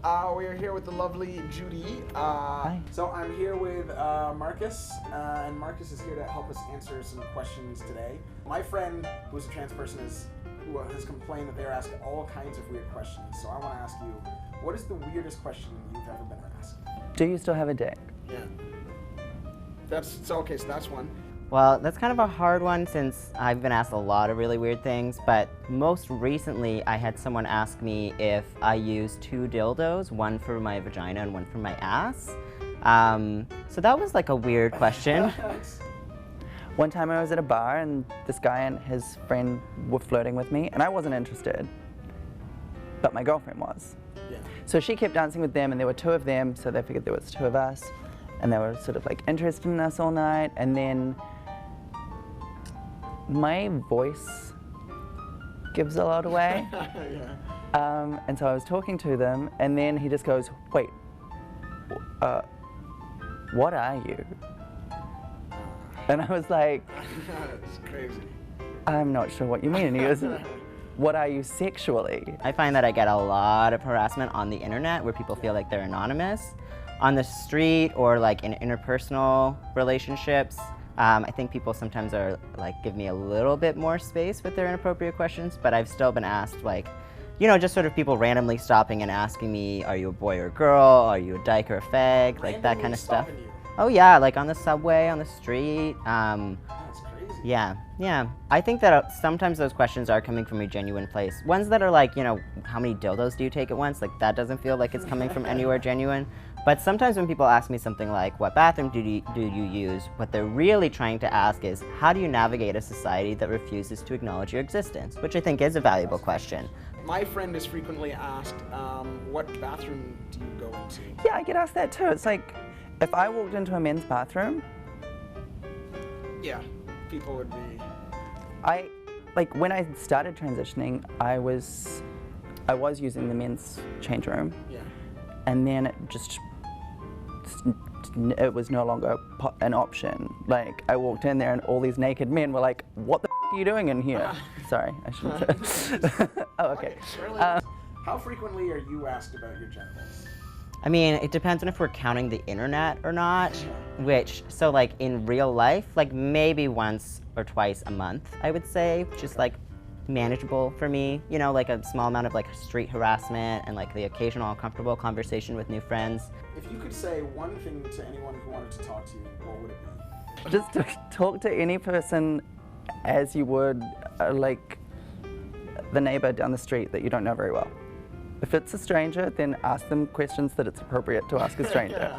We are here with the lovely Judy. Hi. So I'm here with Markus, and Markus is here to help us answer some questions today. My friend, who's a trans person, who has complained that they're asked all kinds of weird questions. So I want to ask you, what is the weirdest question you've ever been asked? Do you still have a dick? Yeah. So that's one. Well, that's kind of a hard one since I've been asked a lot of really weird things, but most recently I had someone ask me if I use two dildos, one for my vagina and one for my ass. So that was like a weird question. One time I was at a bar and this guy and his friend were flirting with me and I wasn't interested, but my girlfriend was. Yeah. So she kept dancing with them and there were two of them, so they figured there was two of us and they were sort of like interested in us all night, and then my voice gives a lot away. Yeah. And so I was talking to them and then he just goes, wait, what are you? And I was like, That's crazy. I'm not sure what you mean. And he goes, what are you sexually? I find that I get a lot of harassment on the internet where people feel like they're anonymous. On the street or like in interpersonal relationships, I think people sometimes are like give me a little bit more space with their inappropriate questions, but I've still been asked like, you know, just sort of people randomly stopping and asking me, are you a boy or a girl? Are you a dyke or a fag? Like that kind of stuff. You. Oh yeah, like on the subway, on the street. That's crazy. Yeah. I think that sometimes those questions are coming from a genuine place. Ones that are like, you know, how many dildos do you take at once? Like that doesn't feel like it's coming from anywhere genuine. But sometimes when people ask me something like, what bathroom do you use? What they're really trying to ask is, how do you navigate a society that refuses to acknowledge your existence? Which I think is a valuable question. My friend is frequently asked, what bathroom do you go into? Yeah, I get asked that too. It's like, if I walked into a men's bathroom, Yeah, people would be... when I started transitioning, I was using the men's change room. Yeah. And then it was no longer an option. Like, I walked in there and all these naked men were like, what the are you doing in here? Sorry, I shouldn't say. Oh, okay. How frequently are you asked about your genitals? I mean, it depends on if we're counting the internet or not, so like in real life, like maybe once or twice a month, I would say, which is like manageable for me, you know, like a small amount of like street harassment and like the occasional uncomfortable conversation with new friends. If you could say one thing to anyone who wanted to talk to you, what would it be? Just to talk to any person as you would like the neighbor down the street that you don't know very well. If it's a stranger, then ask them questions that it's appropriate to ask a stranger.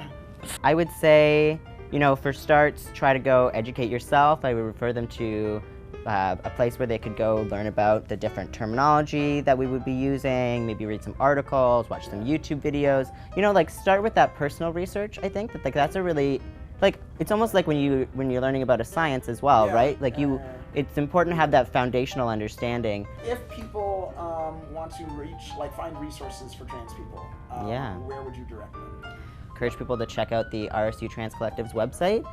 I would say, you know, for starts, try to go educate yourself. I would refer them to a place where they could go learn about the different terminology that we would be using, maybe read some articles, watch some YouTube videos. You know, like start with that personal research. I think that like that's a really, like it's almost like when you're learning about a science as well, right? Like it's important to have that foundational understanding. If people want to find resources for trans people, where would you direct them? Encourage people to check out the RSU Trans Collective's website.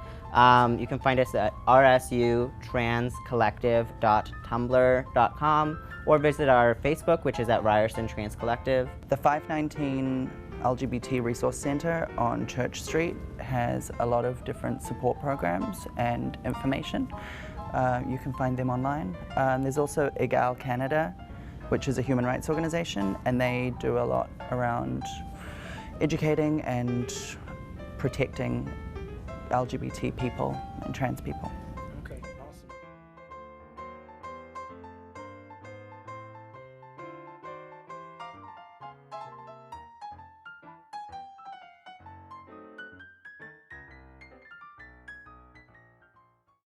You can find us at rsutranscollective.tumblr.com or visit our Facebook, which is at Ryerson Trans Collective. The 519 LGBT Resource Center on Church Street has a lot of different support programs and information. You can find them online. There's also Egal Canada, which is a human rights organization, and they do a lot around educating and protecting LGBT people and trans people.